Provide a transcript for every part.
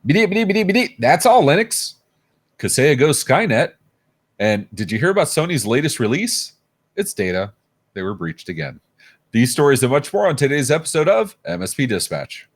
That's all, Linux. Kaseya goes Skynet. And did you hear about Sony's latest release? It's data. They were breached again. These stories and much more on today's episode of MSP Dispatch.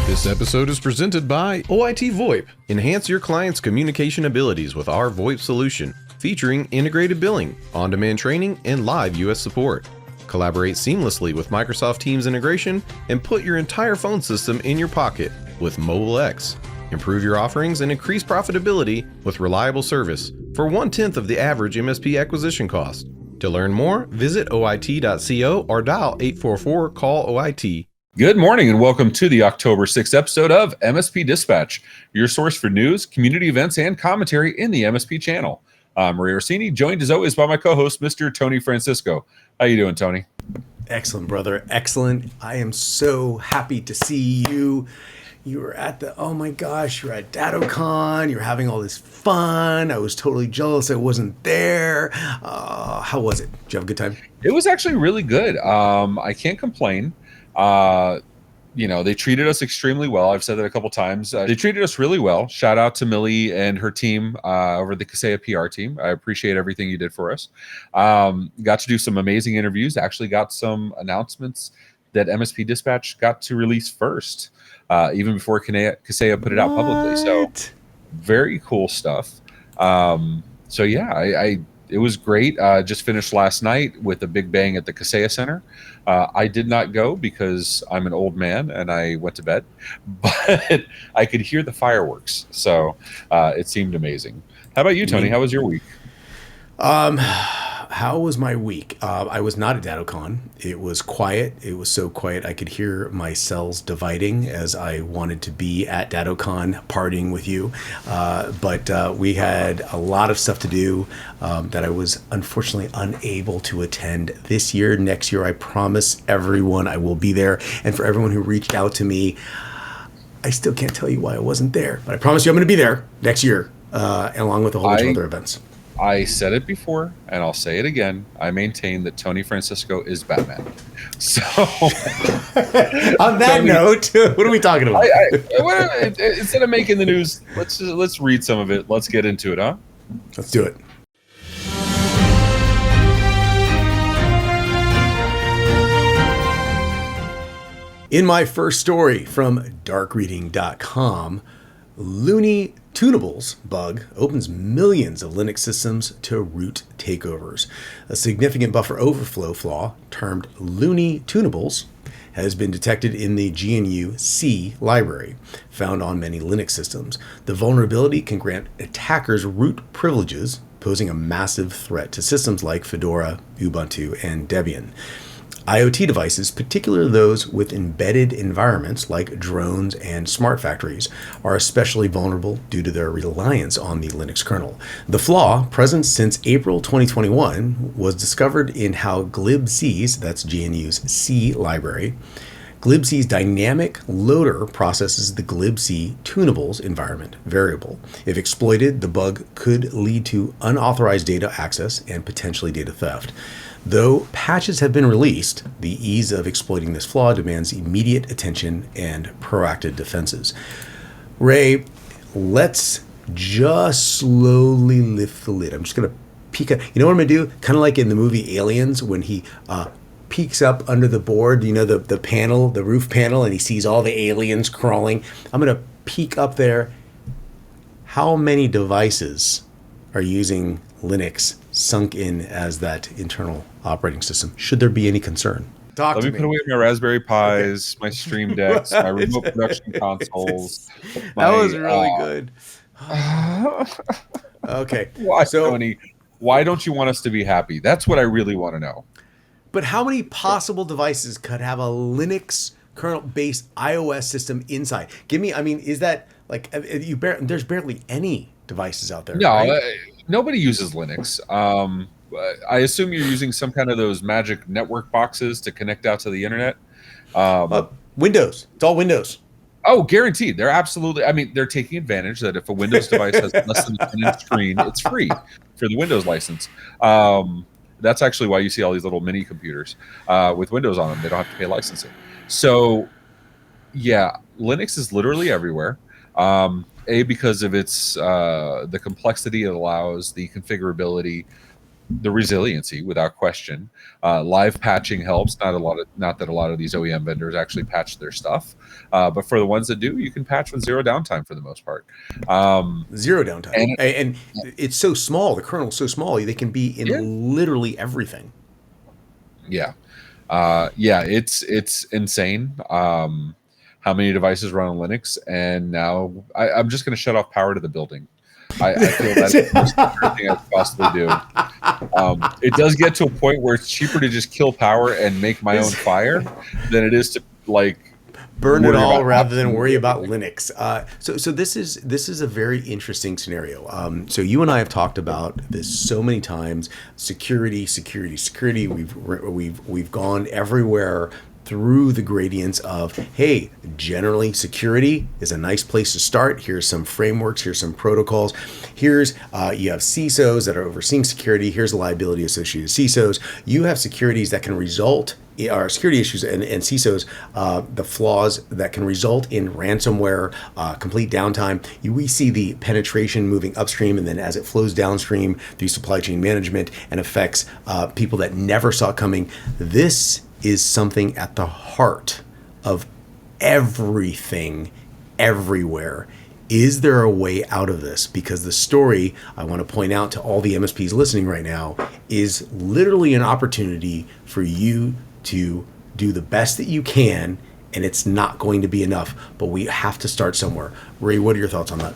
This episode is presented by OIT VoIP. Enhance your client's communication abilities with our VoIP solution, featuring integrated billing, on-demand training, and live US support. Collaborate seamlessly with Microsoft Teams integration and put your entire phone system in your pocket with Mobile X. Improve your offerings and increase profitability with reliable service for 1/10 of the average MSP acquisition cost. To learn more, visit oit.co or dial 844-CALL-OIT. Good morning and welcome to the October 6th episode of MSP Dispatch, your source for news, community events, and commentary in the MSP channel. I'm Ray Orsini, joined as always by my co-host, Mr. Tony Francisco. How you doing, Tony? Excellent, brother. Excellent. I am so happy to see you. You were at oh my gosh, you're at DattoCon. You're having all this fun. I was totally jealous I wasn't there. How was it? Did you have a good time? It was actually really good. I can't complain. They treated us extremely well. I've said that a couple times. They treated us really well. Shout out to Millie and her team over the Kaseya PR team. I appreciate everything you did for us. Got to do some amazing interviews. Actually got some announcements that MSP Dispatch got to release first, even before Kaseya put it out publicly. So very cool stuff. It was great. Just finished last night with a big bang at the Kaseya Center. I did not go because I'm an old man and I went to bed, but I could hear the fireworks. So it seemed amazing. How about you, Tony? How was your week? How was my week? I was not at DattoCon. It was quiet. It was so quiet I could hear my cells dividing as I wanted to be at DattoCon partying with you. But we had a lot of stuff to do that I was unfortunately unable to attend this year. Next year, I promise everyone I will be there. And for everyone who reached out to me, I still can't tell you why I wasn't there. But I promise you I'm going to be there next year, along with a whole bunch of other events. I said it before, and I'll say it again. I maintain that Tony Francisco is Batman. So, on that note, what are we talking about? Instead of making the news, let's read some of it. Let's get into it, huh? Let's do it. In my first story from darkreading.com, Looney Tunables bug opens millions of Linux systems to root takeovers. A significant buffer overflow flaw, termed Looney Tunables, has been detected in the GNU-C library, found on many Linux systems. The vulnerability can grant attackers root privileges, posing a massive threat to systems like Fedora, Ubuntu, and Debian. IoT devices, particularly those with embedded environments like drones and smart factories, are especially vulnerable due to their reliance on the Linux kernel. The flaw, present since April 2021, was discovered in how glibc's, that's GNU's C library, glibc's dynamic loader processes the glibc tunables environment variable. If exploited, the bug could lead to unauthorized data access and potentially data theft. Though patches have been released, the ease of exploiting this flaw demands immediate attention and proactive defenses. Ray, let's just slowly lift the lid. I'm just going to peek up. You know what I'm going to do? Kind of like in the movie Aliens when he peeks up under the board, the panel, the roof panel, and he sees all the aliens crawling. I'm going to peek up there. How many devices are using Linux sunk in as that internal operating system? Should there be any concern? Let me put away my Raspberry Pis, my Stream Decks, my remote production consoles. That was really good. Okay. Tony, why don't you want us to be happy? That's what I really want to know. But how many possible devices could have a Linux kernel-based iOS system inside? Is that like there's barely any devices out there? No, right? Nobody uses Linux. I assume you're using some kind of those magic network boxes to connect out to the internet. Windows. It's all Windows. Oh, guaranteed. They're absolutely, I mean, they're taking advantage that if a Windows device has less than a 10-inch screen, it's free for the Windows license. That's actually why you see all these little mini computers with Windows on them. They don't have to pay licensing. So yeah, Linux is literally everywhere. Because of its the complexity it allows, the configurability, the resiliency, without question. Live patching helps. Not that a lot of these OEM vendors actually patch their stuff, but for the ones that do, you can patch with zero downtime for the most part. Zero downtime, and it's so small. The kernel's so small; they can be in Yeah. literally everything. Yeah, it's insane. How many devices run on Linux, and now I'm just going to shut off power to the building. I feel that's the most secure thing I could possibly do. It does get to a point where it's cheaper to just kill power and make my own fire than it is to burn it all rather than absolutely worry about Linux. So this is a very interesting scenario. So you and I have talked about this so many times. Security. We've gone everywhere through the gradients of, hey, generally security is a nice place to start. Here's some frameworks, here's some protocols. Here's, you have CISOs that are overseeing security. Here's the liability associated with CISOs. You have securities that can result, or security issues and CISOs, the flaws that can result in ransomware, complete downtime. We see the penetration moving upstream, and then as it flows downstream through supply chain management and affects people that never saw it coming. This is something at the heart of everything, everywhere. Is there a way out of this? Because the story, I want to point out to all the MSPs listening right now, is literally an opportunity for you to do the best that you can, and it's not going to be enough, but we have to start somewhere. Ray, what are your thoughts on that?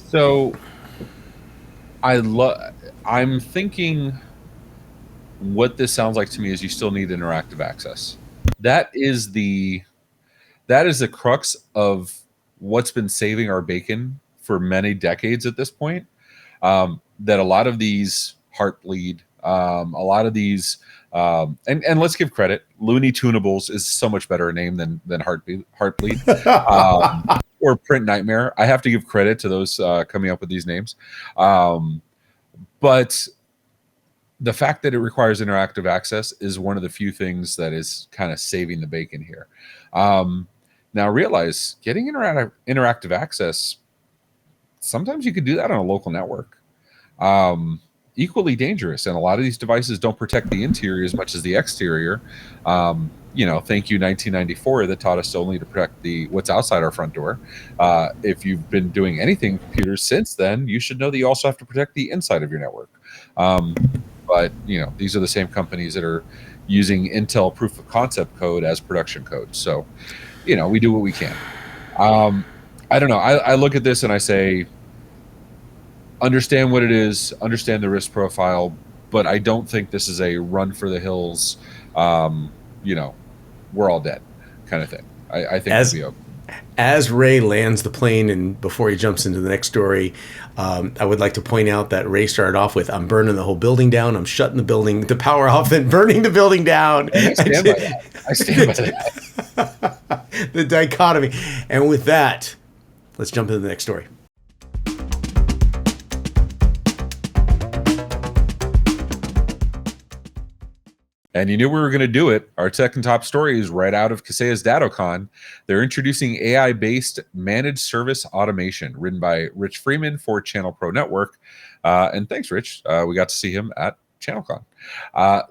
So I'm thinking what this sounds like to me is you still need interactive access. That is the crux of what's been saving our bacon for many decades at this point. That a lot of these Heartbleed, a lot of these, and let's give credit, Looney Tunables is so much better a name than Heartbleed, or Print Nightmare. I have to give credit to those coming up with these names, but the fact that it requires interactive access is one of the few things that is kind of saving the bacon here. Now realize getting interactive access, sometimes you could do that on a local network. Equally dangerous. And a lot of these devices don't protect the interior as much as the exterior. Thank you 1994 that taught us only to protect what's outside our front door. If you've been doing anything with computers since then, you should know that you also have to protect the inside of your network. But these are the same companies that are using Intel proof of concept code as production code. So, we do what we can. I don't know. I look at this and I say, understand what it is, understand the risk profile, but I don't think this is a run for the hills. We're all dead kind of thing. I think it'll be okay. As Ray lands the plane and before he jumps into the next story, I would like to point out that Ray started off with, I'm burning the whole building down, I'm shutting the power off, and burning the building down. And I stand by that. The dichotomy. And with that, let's jump into the next story. And you knew we were going to do it. Our tech and top story is right out of Kaseya's DattoCon. They're introducing AI-based managed service automation, written by Rich Freeman for Channel Pro Network. And thanks, Rich. We got to see him at ChannelCon.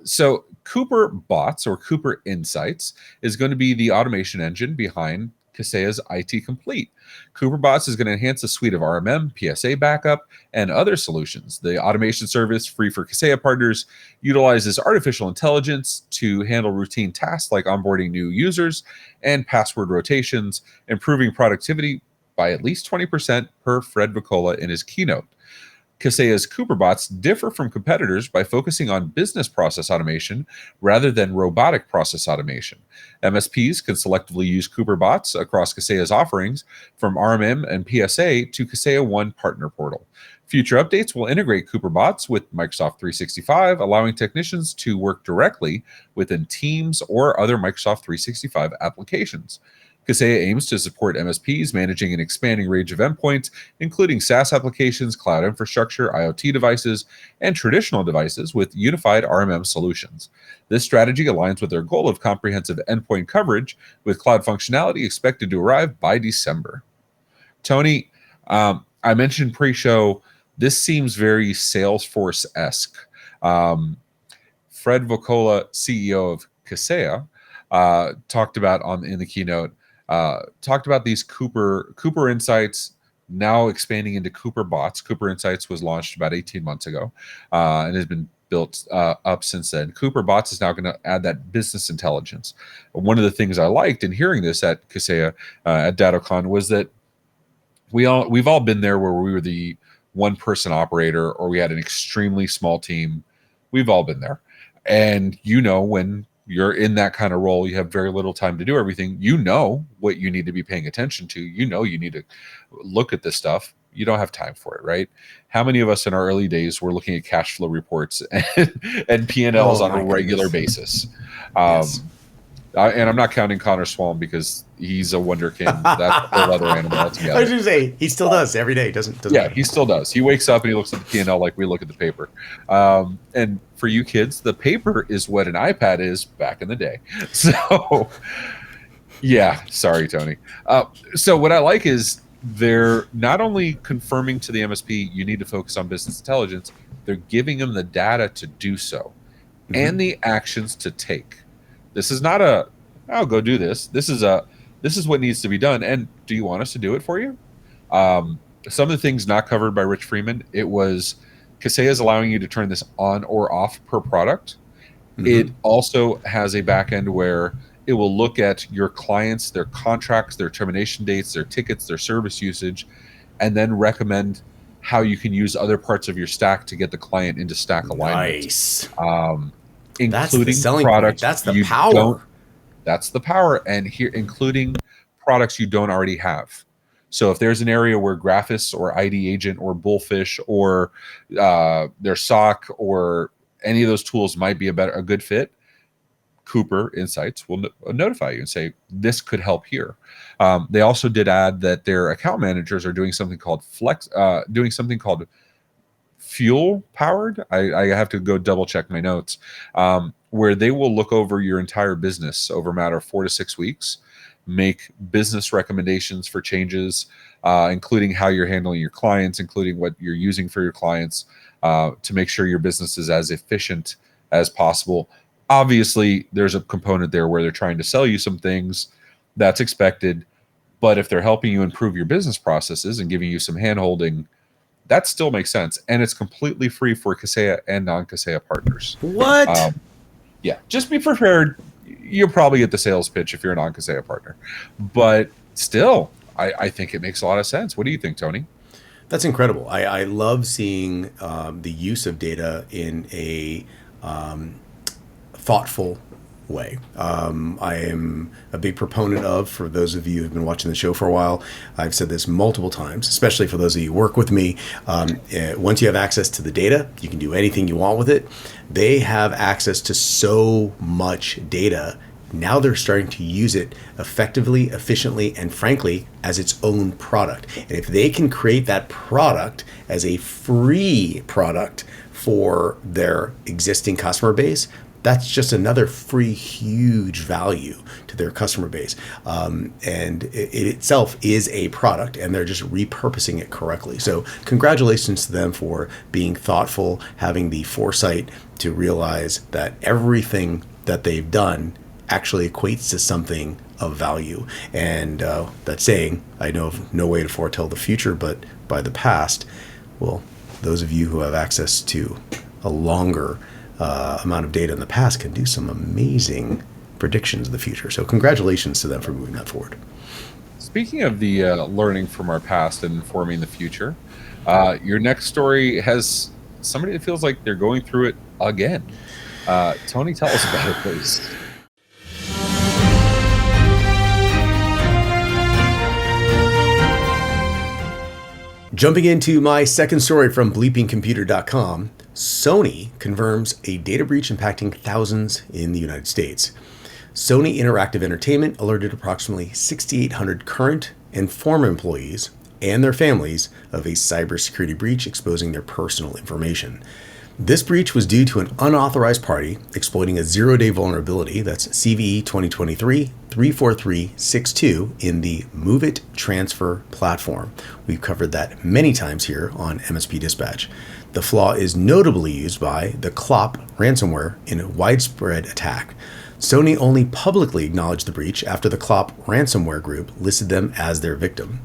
So Cooper Bots, or Cooper Insights, is going to be the automation engine behind Kaseya's IT Complete. CooperBots is going to enhance a suite of RMM, PSA backup, and other solutions. The automation service, free for Kaseya partners, utilizes artificial intelligence to handle routine tasks like onboarding new users and password rotations, improving productivity by at least 20% per Fred Vicola in his keynote. Kaseya's CooperBots differ from competitors by focusing on business process automation rather than robotic process automation. MSPs can selectively use CooperBots across Kaseya's offerings, from RMM and PSA to Kaseya One Partner Portal. Future updates will integrate CooperBots with Microsoft 365, allowing technicians to work directly within Teams or other Microsoft 365 applications. Kaseya aims to support MSPs managing an expanding range of endpoints, including SaaS applications, cloud infrastructure, IoT devices, and traditional devices with unified RMM solutions. This strategy aligns with their goal of comprehensive endpoint coverage, with cloud functionality expected to arrive by December. Tony, I mentioned pre-show, this seems very Salesforce-esque. Fred Vocola, CEO of Kaseya, talked about in the keynote, talked about these Cooper Insights now expanding into Cooper Bots. Cooper Insights was launched about 18 months ago and has been built up since then. Cooper Bots is now going to add that business intelligence. One of the things I liked in hearing this at Kaseya at DataCon was that we've all been there where we were the one-person operator or we had an extremely small team. We've all been there. And when you're in that kind of role, you have very little time to do everything. You know what you need to be paying attention to. You need to look at this stuff. You don't have time for it, right? How many of us in our early days were looking at cash flow reports and P&Ls on a regular basis? Yes. And I'm not counting Connor Swalm because he's a wonderkin. That's a whole other animal altogether. I was going to say, he still does every day. Doesn't yeah, matter. He still does. He wakes up and he looks at the P&L like we look at the paper. And for you kids, the paper is what an iPad is back in the day. So, yeah, sorry, Tony. So what I like is they're not only confirming to the MSP you need to focus on business intelligence, they're giving them the data to do so and the actions to take. This is not go do this. This is what needs to be done. And do you want us to do it for you? Some of the things not covered by Rich Freeman, it was Kaseya is allowing you to turn this on or off per product. It also has a back end where it will look at your clients, their contracts, their termination dates, their tickets, their service usage, and then recommend how you can use other parts of your stack to get the client into stack alignment. Nice. Including That's the selling products. point. That's the power. That's the power. And here, including products you don't already have. So if there's an area where Graphis or ID Agent or Bullfish or their SOC or any of those tools might be a good fit, Cooper Insights will notify you and say, this could help here. They also did add that their account managers are doing something called Fuel Powered. I have to go double check my notes, where they will look over your entire business over a matter of 4 to 6 weeks, make business recommendations for changes, including how you're handling your clients, including what you're using for your clients, to make sure your business is as efficient as possible. Obviously, there's a component there where they're trying to sell you some things. That's expected. But if they're helping you improve your business processes and giving you some hand-holding, that still makes sense. And it's completely free for Kaseya and non-Kaseya partners. What? Yeah, just be prepared. You'll probably get the sales pitch if you're a non-Kaseya partner. But still, I think it makes a lot of sense. What do you think, Tony? That's incredible. I love seeing the use of data in a thoughtful way. I am a big proponent of, for those of you who've been watching the show for a while, I've said this multiple times, especially for those of you who work with me. Once you have access to the data, you can do anything you want with it. They have access to so much data. Now they're starting to use it effectively, efficiently, and frankly, as its own product. And if they can create that product as a free product for their existing customer base, that's just another free, huge value to their customer base. And it itself is a product, and they're just repurposing it correctly. So congratulations to them for being thoughtful, having the foresight to realize that everything that they've done actually equates to something of value. And that saying, I know of no way to foretell the future, but by the past. Well, those of you who have access to a longer amount of data in the past can do some amazing predictions of the future. So congratulations to them for moving that forward. Speaking of the learning from our past and informing the future, your next story has somebody that feels like they're going through it again. Tony, tell us about it, please. Jumping into my second story from bleepingcomputer.com, Sony confirms a data breach impacting thousands in the United States. Sony Interactive Entertainment alerted approximately 6,800 current and former employees and their families of a cybersecurity breach exposing their personal information. This breach was due to an unauthorized party exploiting a zero-day vulnerability, that's CVE 2023-34362, in the Move It Transfer platform. We've covered that many times here on MSP Dispatch. The flaw is notably used by the Clop ransomware in a widespread attack. Sony only publicly acknowledged the breach after the Clop ransomware group listed them as their victim.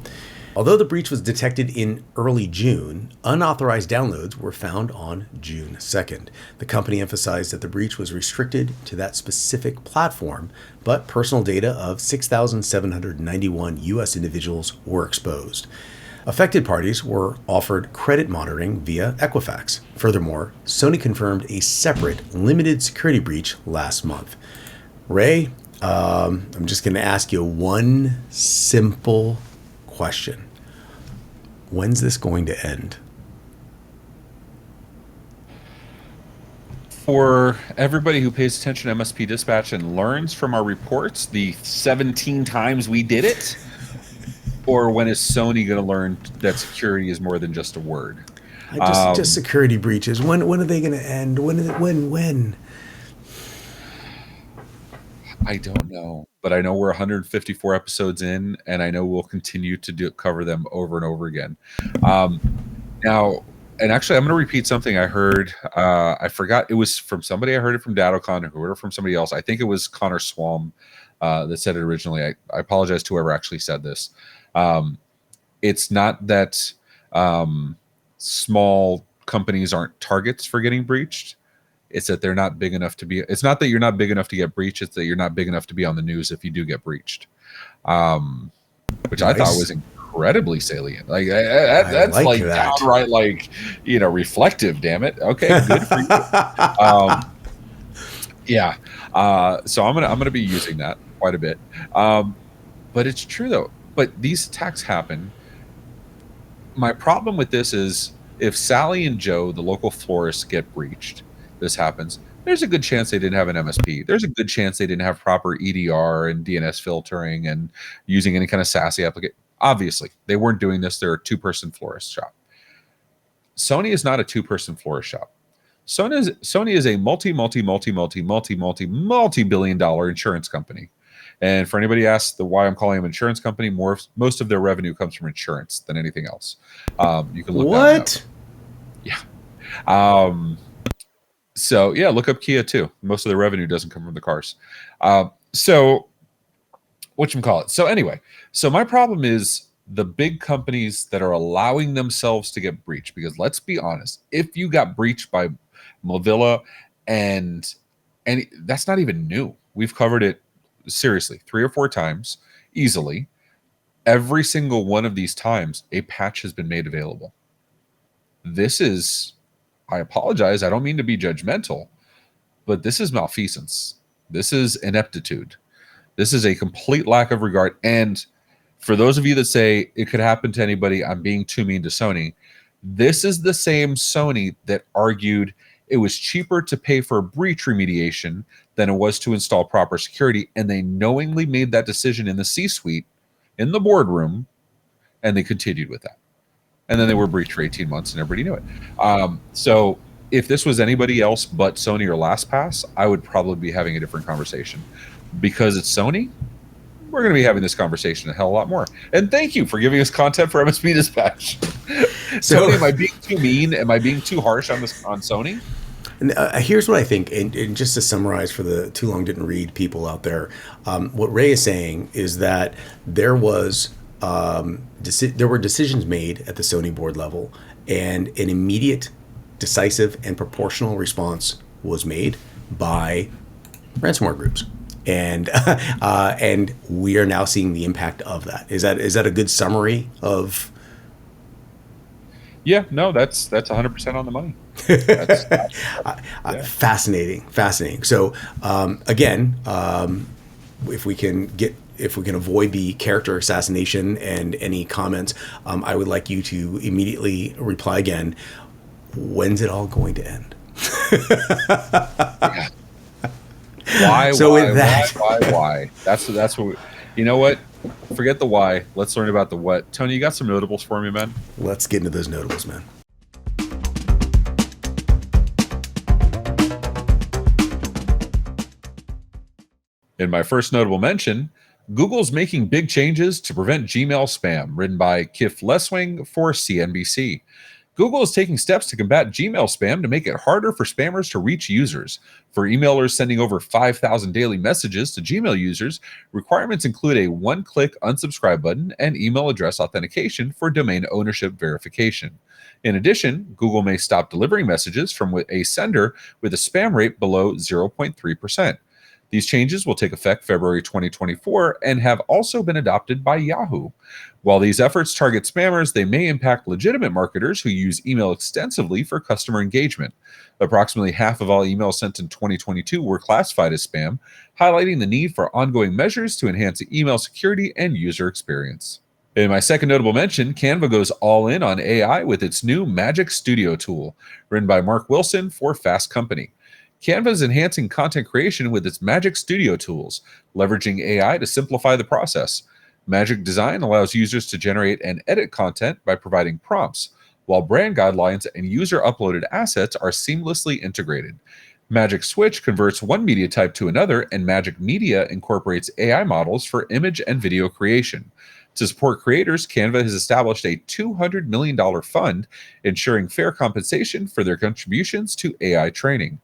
Although the breach was detected in early June, unauthorized downloads were found on June 2nd. The company emphasized that the breach was restricted to that specific platform, but personal data of 6,791 U.S. individuals were exposed. Affected parties were offered credit monitoring via Equifax. Furthermore, Sony confirmed a separate limited security breach last month. Ray, I'm just going to ask you one simple question. When's this going to end? For everybody who pays attention to MSP Dispatch and learns from our reports the 17 times we did it, or when is Sony going to learn that security is more than just a word? Just security breaches. When are they going to end? When? I don't know, but I know we're 154 episodes in, and I know we'll continue to cover them over and over again. Now, and actually, I'm going to repeat something I heard. I forgot it was from somebody. I heard it from DattoCon, or heard it from somebody else. I think it was Connor Swam that said it originally. I apologize to whoever actually said this. It's not that small companies aren't targets for getting breached. It's that they're not big enough to be. It's not that you're not big enough to get breached. It's that you're not big enough to be on the news if you do get breached, which I thought was incredibly salient. Like that's like that. Downright like reflective. Damn it. Okay, good for you. Yeah. So I'm gonna be using that quite a bit. But it's true though. But these attacks happen. My problem with this is if Sally and Joe, the local florists, get breached. This happens, there's a good chance they didn't have an MSP. There's a good chance they didn't have proper EDR and DNS filtering and using any kind of SASE application. Obviously, they weren't doing this. They're a two-person florist shop. Sony is not a two-person florist shop. Sony is a multi-billion-dollar insurance company. And for anybody who asks why I'm calling them insurance company, most of their revenue comes from insurance than anything else. You can look that up. Yeah. So yeah, look up Kia too. Most of their revenue doesn't come from the cars. So whatchamacallit. So anyway, so my problem is the big companies that are allowing themselves to get breached. Because let's be honest, if you got breached by Mozilla and that's not even new. We've covered it seriously 3 or 4 times easily. Every single one of these times, a patch has been made available. This is, I apologize, I don't mean to be judgmental, but this is malfeasance. This is ineptitude. This is a complete lack of regard. And for those of you that say it could happen to anybody, I'm being too mean to Sony. This is the same Sony that argued it was cheaper to pay for breach remediation than it was to install proper security. And they knowingly made that decision in the C-suite, in the boardroom, and they continued with that. And then they were breached for 18 months and everybody knew it. So if this was anybody else but Sony or LastPass, I would probably be having a different conversation. Because it's Sony, we're going to be having this conversation a hell of a lot more. And thank you for giving us content for MSP Dispatch. So, Sony, am I being too mean? Am I being too harsh on Sony? And, here's what I think, and just to summarize for the too long didn't read people out there, what Ray is saying is that there was there were decisions made at the Sony board level, and an immediate, decisive, and proportional response was made by ransomware groups. And we are now seeing the impact of that. Is that a good summary of? Yeah, no, that's 100% on the money. Fascinating. So again, if we can avoid the character assassination and any comments, I would like you to immediately reply again. When's it all going to end? Yeah. So with that, why? That's what you know what? Forget the why. Let's learn about the what. Tony, you got some notables for me, man? let's get into those notables, man. In my first notable mention, Google's making big changes to prevent Gmail spam, written by Kif Leswing for CNBC. Google is taking steps to combat Gmail spam to make it harder for spammers to reach users. For emailers sending over 5,000 daily messages to Gmail users, requirements include a one-click unsubscribe button and email address authentication for domain ownership verification. In addition, Google may stop delivering messages from a sender with a spam rate below 0.3%. These changes will take effect February 2024 and have also been adopted by Yahoo. While these efforts target spammers, they may impact legitimate marketers who use email extensively for customer engagement. Approximately half of all emails sent in 2022 were classified as spam, highlighting the need for ongoing measures to enhance email security and user experience. In my second notable mention, Canva goes all in on AI with its new Magic Studio tool, written by Mark Wilson for Fast Company. Canva is enhancing content creation with its Magic Studio tools, leveraging AI to simplify the process. Magic Design allows users to generate and edit content by providing prompts, while brand guidelines and user-uploaded assets are seamlessly integrated. Magic Switch converts one media type to another, and Magic Media incorporates AI models for image and video creation. To support creators, Canva has established a $200 million fund, ensuring fair compensation for their contributions to AI training.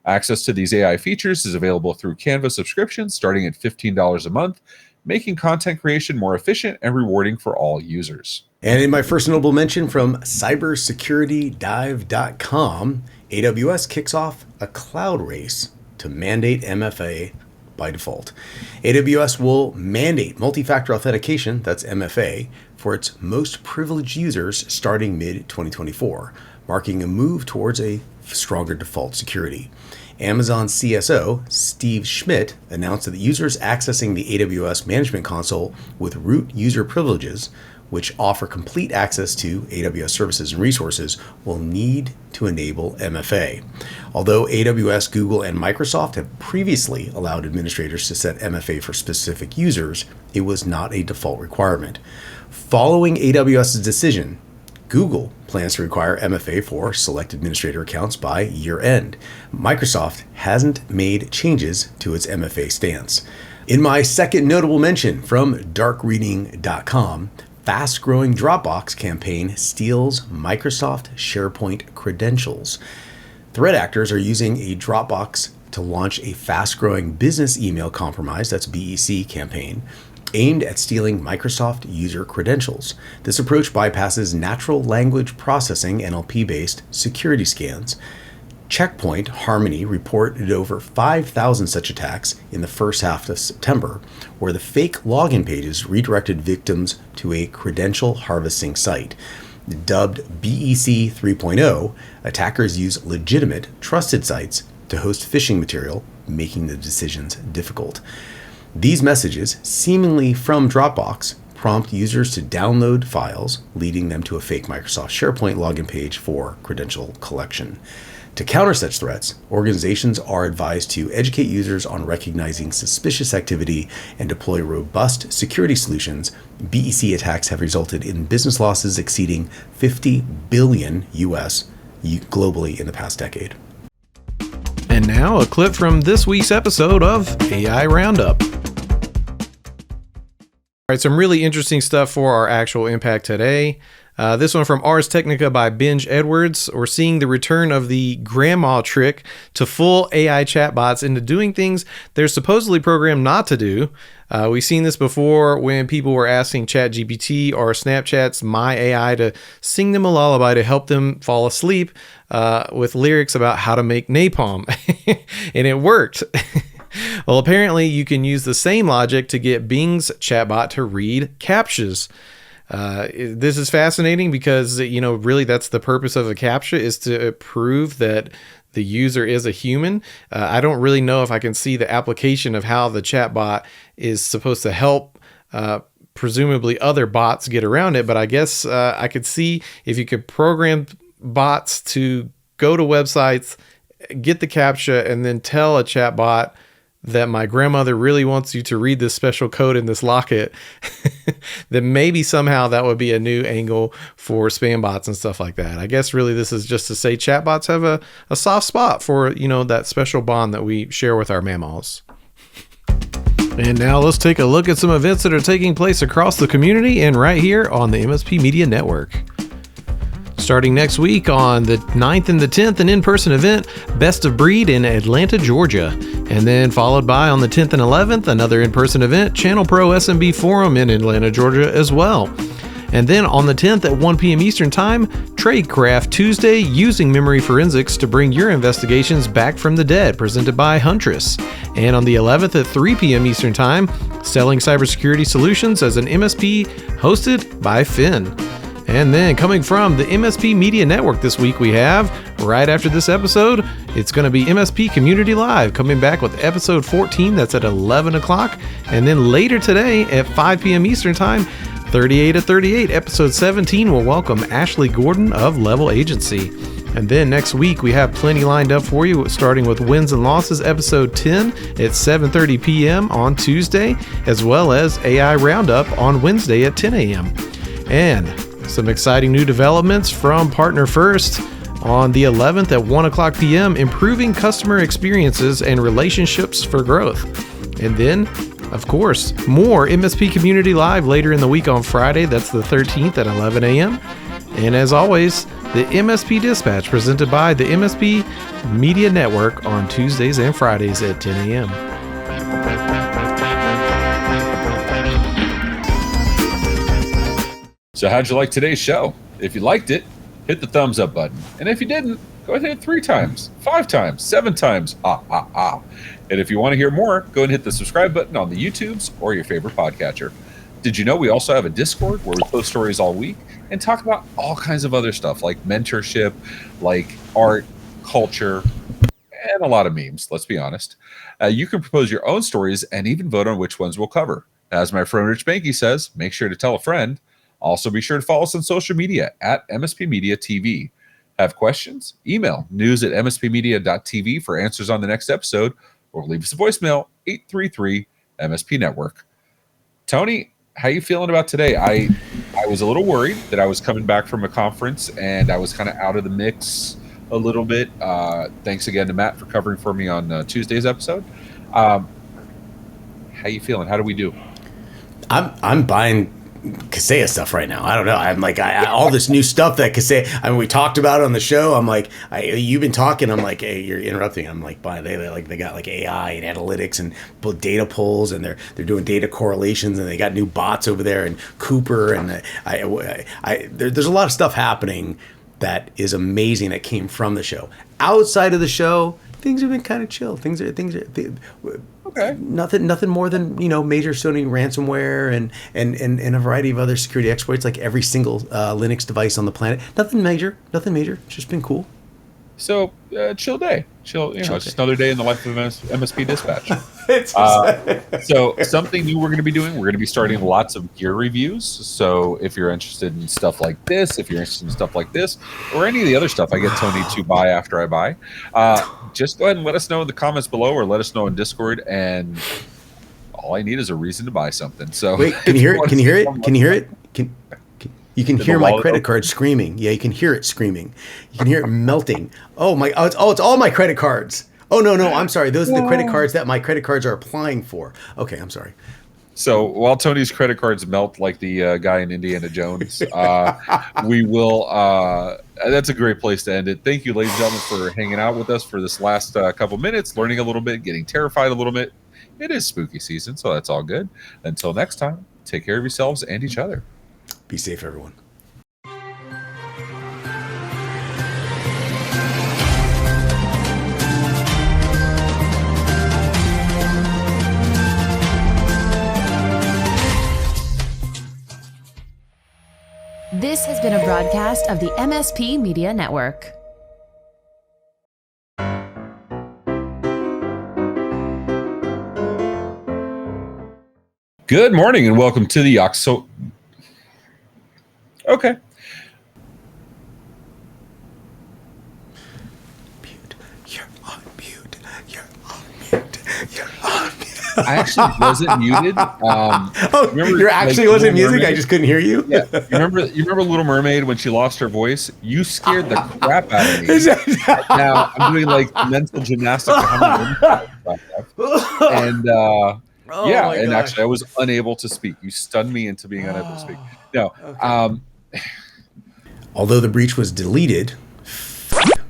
Access to these AI features is available through Canva subscriptions starting at $15 a month, making content creation more efficient and rewarding for all users. And in my first notable mention from cybersecuritydive.com, AWS kicks off a cloud race to mandate MFA by default. AWS will mandate multi-factor authentication, that's MFA, for its most privileged users starting mid-2024, marking a move towards a stronger default security. Amazon CSO Steve Schmidt announced that users accessing the AWS Management Console with root user privileges, which offer complete access to AWS services and resources, will need to enable MFA. Although AWS, Google, and Microsoft have previously allowed administrators to set MFA for specific users, it was not a default requirement. Following AWS's decision, Google plans to require MFA for select administrator accounts by year end. Microsoft hasn't made changes to its MFA stance. In my second notable mention from darkreading.com, fast-growing Dropbox campaign steals Microsoft SharePoint credentials. Threat actors are using a Dropbox to launch a fast-growing business email compromise, that's BEC campaign, aimed at stealing Microsoft user credentials. This approach bypasses natural language processing NLP-based security scans. Checkpoint Harmony reported over 5,000 such attacks in the first half of September, where the fake login pages redirected victims to a credential harvesting site. Dubbed BEC 3.0, attackers use legitimate, trusted sites to host phishing material, making the decisions difficult. These messages, seemingly from Dropbox, prompt users to download files, leading them to a fake Microsoft SharePoint login page for credential collection. To counter such threats, organizations are advised to educate users on recognizing suspicious activity and deploy robust security solutions. BEC attacks have resulted in business losses exceeding 50 billion US globally in the past decade. And now a clip from this week's episode of AI Roundup. All right, some really interesting stuff for our actual impact today. This one from Ars Technica by Benj Edwards. We're seeing the return of the grandma trick to full AI chatbots into doing things they're supposedly programmed not to do. We've seen this before when people were asking ChatGPT or Snapchat's My AI to sing them a lullaby to help them fall asleep with lyrics about how to make napalm. And it worked. Well, apparently you can use the same logic to get Bing's chatbot to read CAPTCHAs. This is fascinating because, really that's the purpose of a CAPTCHA, is to prove that the user is a human. I don't really know if I can see the application of how the chatbot is supposed to help presumably other bots get around it, but I guess I could see if you could program bots to go to websites, get the CAPTCHA, and then tell a chatbot that my grandmother really wants you to read this special code in this locket, then maybe somehow that would be a new angle for spam bots and stuff like that. I guess really this is just to say chatbots have a soft spot for, that special bond that we share with our mammals. And now let's take a look at some events that are taking place across the community and right here on the MSP Media Network. Starting next week on the 9th and the 10th, an in-person event, Best of Breed in Atlanta, Georgia. And then followed by on the 10th and 11th, another in-person event, Channel Pro SMB Forum in Atlanta, Georgia as well. And then on the 10th at 1 p.m. Eastern Time, Tradecraft Tuesday, using memory forensics to bring your investigations back from the dead, presented by Huntress. And on the 11th at 3 p.m. Eastern Time, Selling Cybersecurity Solutions as an MSP, hosted by Finn. And then coming from the MSP Media Network this week, we have, right after this episode, it's going to be MSP Community Live, coming back with episode 14, that's at 11 o'clock. And then later today at 5 p.m. Eastern Time, 38 at 38, episode 17 will welcome Ashley Gordon of Level Agency. And then next week, we have plenty lined up for you, starting with Wins and Losses, episode 10 at 7:30 p.m. on Tuesday, as well as AI Roundup on Wednesday at 10 a.m. And some exciting new developments from Partner First on the 11th at 1 o'clock p.m., improving customer experiences and relationships for growth. And then, of course, more MSP Community Live later in the week on Friday. That's the 13th at 11 a.m. And as always, the MSP Dispatch presented by the MSP Media Network on Tuesdays and Fridays at 10 a.m. So how'd you like today's show? If you liked it, hit the thumbs up button. And if you didn't, go ahead and hit 3 times, 5 times, 7 times. And if you want to hear more, go and hit the subscribe button on the YouTubes or your favorite podcatcher. Did you know we also have a Discord where we post stories all week and talk about all kinds of other stuff like mentorship, like art, culture, and a lot of memes, let's be honest. You can propose your own stories and even vote on which ones we'll cover. As my friend Rich Banky says, make sure to tell a friend. Also, be sure to follow us on social media at MSP Media TV. Have questions? Email news@mspmedia.tv for answers on the next episode, or leave us a voicemail, 833 MSP Network. Tony, how you feeling about today? I was a little worried that I was coming back from a conference and I was kind of out of the mix a little bit. Thanks again to Matt for covering for me on Tuesday's episode. How you feeling? How do we do? I'm buying Kaseya stuff right now. I don't know. I'm like, all this new stuff that Kaseya, we talked about on the show. I'm like, you've been talking. I'm like, hey, you're interrupting. I'm like, they got like AI and analytics and data polls, and they're doing data correlations, and they got new bots over there, and Cooper, and there's a lot of stuff happening that is amazing that came from the show. Outside of the show, things have been kind of chill. Things are okay. Nothing more than major Sony ransomware and a variety of other security exploits, like every single Linux device on the planet. Nothing major. It's just been cool. So chill day. It's just another day in the life of MSP Dispatch. So something new we're going to be doing. We're going to be starting lots of gear reviews. So if you're interested in stuff like this, or any of the other stuff I get Tony to buy after I buy, just go ahead and let us know in the comments below, or let us know in Discord. And all I need is a reason to buy something. So wait, can you hear it? You can hear my credit card screaming. Yeah, you can hear it screaming. You can hear it melting. Oh my! It's all my credit cards. Oh no! I'm sorry. Those are the credit cards that my credit cards are applying for. Okay, I'm sorry. So while Tony's credit cards melt like the guy in Indiana Jones, we will. That's a great place to end it. Thank you, ladies and gentlemen, for hanging out with us for this last couple minutes, learning a little bit, getting terrified a little bit. It is spooky season, so that's all good. Until next time, take care of yourselves and each other. Be safe, everyone. This has been a broadcast of the MSP Media Network. Good morning and welcome to the Oxo. Okay. Mute. You're on mute. I actually wasn't muted. You actually wasn't music? I just couldn't hear you? Yeah. You remember Little Mermaid when she lost her voice? You scared the crap out of me. Now I'm doing like mental gymnastics. And and actually I was unable to speak. You stunned me into being unable to speak. No. Okay. Although the breach was deleted,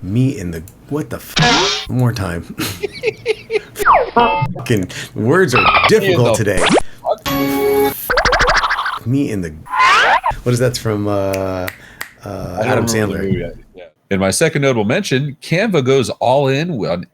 me in the what the one more time. Fucking words are difficult today. Me in the what is that from Adam Sandler? Yeah. In my second notable mention, Canva goes all in on